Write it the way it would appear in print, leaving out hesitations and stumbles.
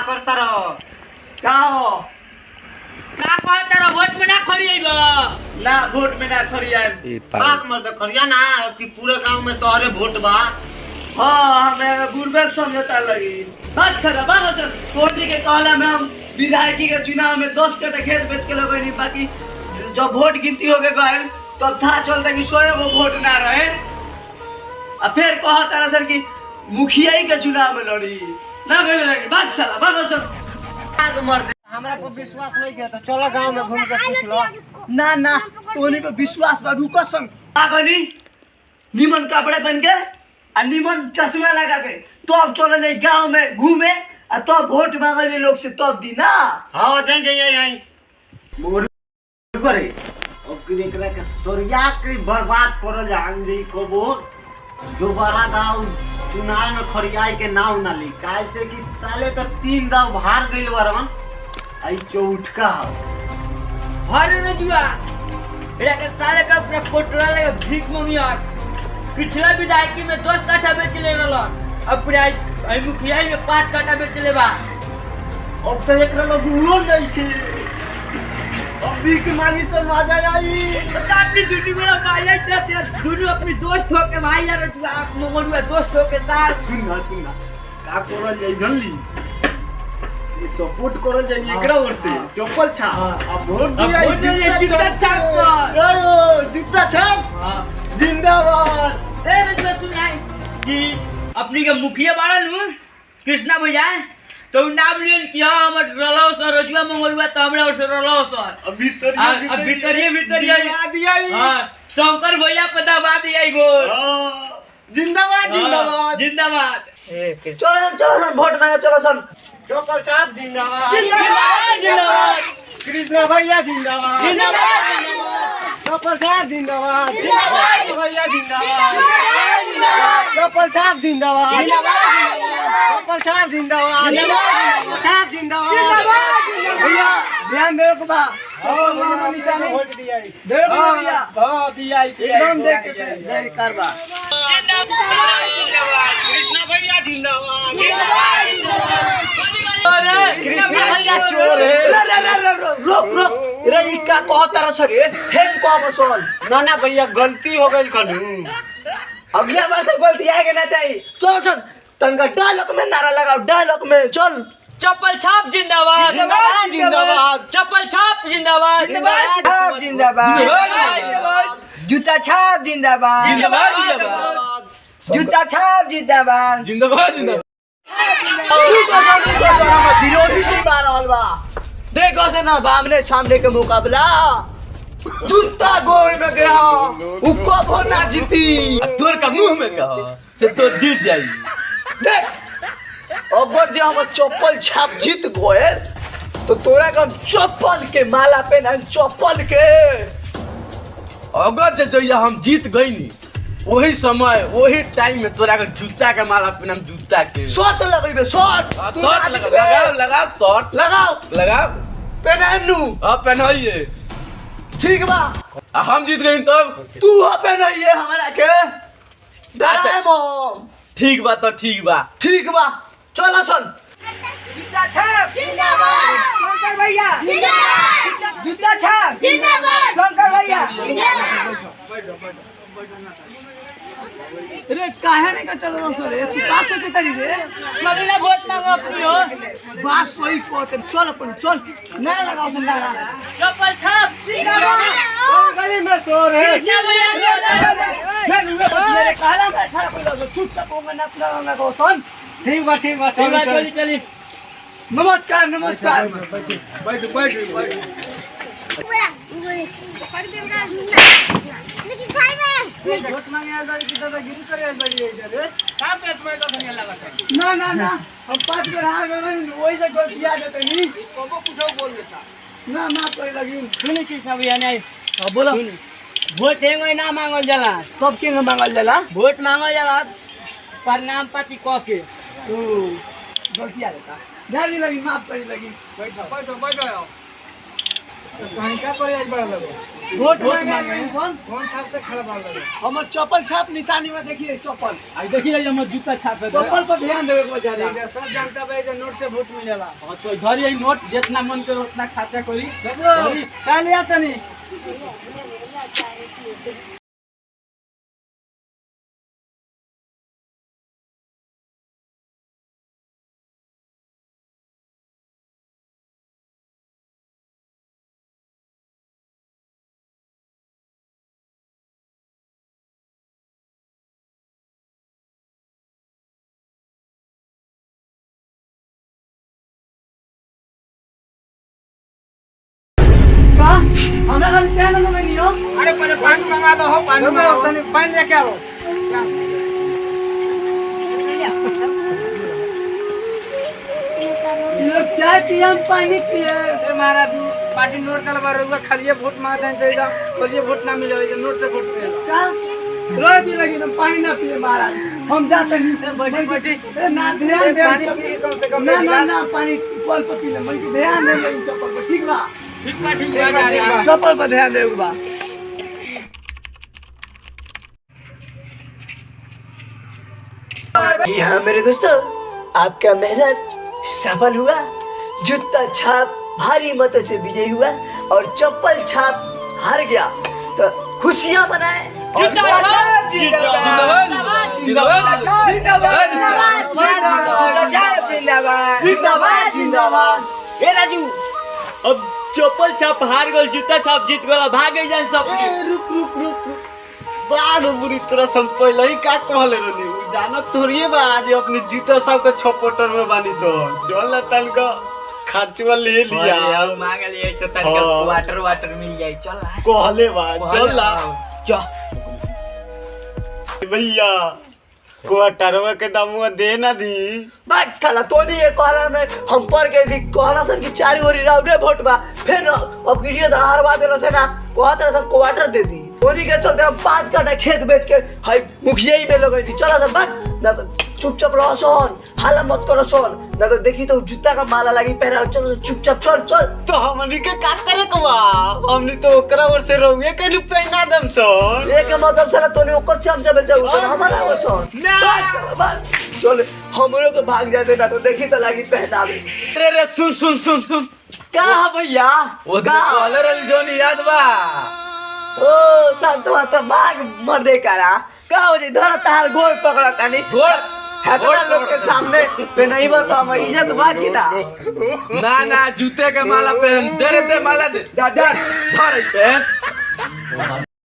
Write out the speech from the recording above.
करता रहो का हो का कहता रहो वोट में ना खड़ी आइबो ना वोट में ना खड़ी आए बात मत खरिया ना कि पूरे गांव में तोहरे वोट बा। हाँ हमें बुरबक समझौता लगी अच्छा ना बाबा चल कोटी के कहला में हम विधायकी के चुनाव में 10 कट्ठा खेत बेच के लगनी बाकी जब वोट गिनती हो गए तब था चलता कि स्वयं वो वोट ना रहे और फिर कहा तारा सर कि मुखिया ही के चुनाव में लड़ी ना गई लगी बात चला बाबा चल हमरा पर विश्वास नहीं किया तो चलो गांव में घूम के पूछ लो। ना ना तोनी पे विश्वास बा रुको संग आगनी निमन कपड़े पहन के और निमन चश्मा लगा के तो अब चले जाए गांव में घूमे और तो वोट मांगे लोग से तब दी ना। हां जाई जाई आई मोर करे अब कि एकरा के सोरिया के बर्बाद करल जांगी को वो दोबारा गांव चुनाव में खरियाई के नाव ना ली कैसे कि साले तो 3 दाव हार गइल बारन आई चौठका हरे न जुआ एरा के सारे का पूरा कोटरा लगे भीख मंगिया पिछला विधायकी में 10 कट्ठा बेच ले रहल अब पूरा आई मुखिया में 5 कट्ठा बेच ले बा अब तो एकरा लोग उड़ो नहीं के अभी के मानी तो मजा आई अपनी दुनी को भाई है दोनों अपनी दोस्त हो के भाई यार तू आप मोगलुआ दोस्त हो के साथ सुनना का करल जाई जल्दी सपोर्ट करल जाई एकरा ओर से चप्पल छाप अब वोट दिया जितना छाप जितना छाप जिंदाबाद ए मैं सुनाई कि अपनी के मुखिया बाड़ा नु कृष्णा भैया तो नाम लियन कि हां हमर रलो सर रोजवा मंगलुआ त हमरा और से रलो सर भीतरिया दिया हां शंकर भैया पे दबा दिया गो जिंदाबाद जिंदाबाद जिंदाबाद चलो चलो वोट मांगे चलो सन चौपल साहब जिंदाबाद जिंदाबाद कृष्णा भैया जिंदाबाद जिंदाबाद चौपल साहब जिंदाबाद जिंदाबाद भैया जिंदाबाद चौपल साहब जिंदाबाद चौपल साहब जिंदाबाद साहब जिंदाबाद भैया ध्यान दे को बा और निशान वोट दिया दे भैया हां दिया एकदम देख के जय करबा कृष्णा भैया जिंदाबाद कृष्णा भैया चोर है रोक रे ई का कहता रह रे फेम को बसल ना ना भैया गलती हो गई खलू अगला बार से गलती आएगा ना चाहिए चल चल तनका डायलॉग में नारा लगाओ डायलॉग में चल चप्पल छाप जिंदाबाद जिंदाबाद जिंदाबाद चप्पल छाप जिंदाबाद जिंदाबाद जिंदाबाद जूता छाप जिंदाबाद जिंदाबाद जूता छाप जिंदाबाद जिंदाबाद देखो से ना बामने सामने के मुकाबला जूता गोल में गया ऊपर भोना जीती तोर का मुंह में कहा से तो जीत जाई देख अगर जो हम चप्पल छाप जीत गए तो तोरा का चप्पल के माला पहना चप्पल के अगर जो हम जीत गई नी वही समय वही टाइम में तोरा का जूता के माला पहनम जूता के शॉट लगेबे शॉट शॉट लगाओ शॉट लगाओ पहनाएम नु अब पहनाइए ठीक बा हम जीत गई तब तू हो पहनाइए हमारा के डायमंड ठीक बा तो ठीक बा चलो चल जूता छाप जिंदाबाद शंकर भैया जिंदाबाद जूता छाप जिंदाबाद शंकर भैया अरे काहे नहीं का चल रहा सर तू का सोचे तरी रे मगला वोट मांगो अपनी हो बात सही कहते चल अपन चल नारा लगाओ से नारा चप्पल छाप जिंदाबाद गली में शोर है कृष्णा भैया मेरे कहला में खड़ा कर दो चुपचाप होगा ना पूरा होगा को सुन ठीक बा चली नमस्कार बैठ लेकिन खाई में वोट मांगे आल बाड़ी की दादागिरी करे आल बाड़ी इधर रे का पेट में तो धनिया लागत है ना हम 5 बार हार गए वही से गलती आ जाते नहीं कोबो कुछ बोल देता ना माफ करे लगी सुनी कृष्णा भैया नहीं हां बोलो वोट हेंगे ना मांगल जाला तब के मांगल जाला वोट मांगल जाला प्रणाम पाती क के ओ गलती आ जाता गाली लगी माफ करे लगी बैठो कहीं क्या करे आज बड़ा लोग वोट मांगे सुन कौन छाप से खड़ा बड़ा लोग हमर चप्पल छाप निशानी में देखिए चप्पल आई देखिए हमर जूता छाप है चप्पल पर ध्यान देवे के ज्यादा जे सब जानता भाई जे नोट से वोट मिलेला हाँ, तो इधर ही नोट जितना मन करे उतना खर्चा करी देखो चाय लिया तनी का हमरा घर चैनल में नहीं हो अरे पहले पानी मंगा दो हो पानी में तनी पानी लेके आओ ये लोग चाय पिए पानी पिए ए महाराज पार्टी नोट कल बार रुआ खालिए वोट मांगते हैं चाहिए खालिए वोट ना मिले जे नोट से वोट मिलेला का रोज भी लगी तुम पानी ना पिए महाराज हम जाते नहीं बैठी बैठी ए ना ध्यान दे पानी पी कम से कम ना पानी कल पर पी ले मैं ध्यान दे ले चप्पल पर ठीक बा ठीक बा ठीक बा चप्पल पर ध्यान दे बा यहाँ मेरे दोस्तों आपका मेहनत सफल हुआ। जूता छाप भारी मतों से विजयी हुआ और चप्पल छाप हार गया। तो खुशियां मनाएं और ए राजू अब चप्पल छाप हार गल जूता छाप जीत गल भागे जान सब रुक बाद बुरी तरह सब पहले ही का कहले रहनी जानत थोड़िए बा आज अपने जूता सब के छपोटर में बानी सो चल ना तन का खर्चवा ले लिया मांग लिए तो हाँ। वाटर वाटर मिल जाए चल कहले बा चल ला भैया क्वार्टरवा के दामुआ दे ना दी बात चला तो नहीं ये कहला में हम पर के थी कहला सन की चारी ओरी राउडे वोट बा फिर अब किसी हार बा देलो से ना कहत रहा क्वार्टर दे दी ओरी के चलते हम 5 काठा खेत बेच के हाय मुखिया ही में लगई थी चला सब बात ना तो चुपचाप रहो सोन हाला मत करो सोन ना तो देखी तो जूता का माला लगी पहना चलो चुपचाप चल चल तो हमनी के का करे कवा हमनी तो ओकरा ओर से रहुए के लुक पहना दम सोन एक मतलब साला तोने ओकर चमचा बेचा तो हमारा वो सोन चल हम लोग के भाग जाते ना तो देखी तो लगी पहनावे रे सुन का भैया वो कॉलर वाली जोनी याद बा ओ संतवा तो भाग मर दे करा का हो जी धर तार गोड़ पकड़ा कानी गोड़ हेतरा लोग के सामने पे नहीं बता हम इज्जत बाकी ना ना जूते के माला पहन दे माला दे दादा धर पहन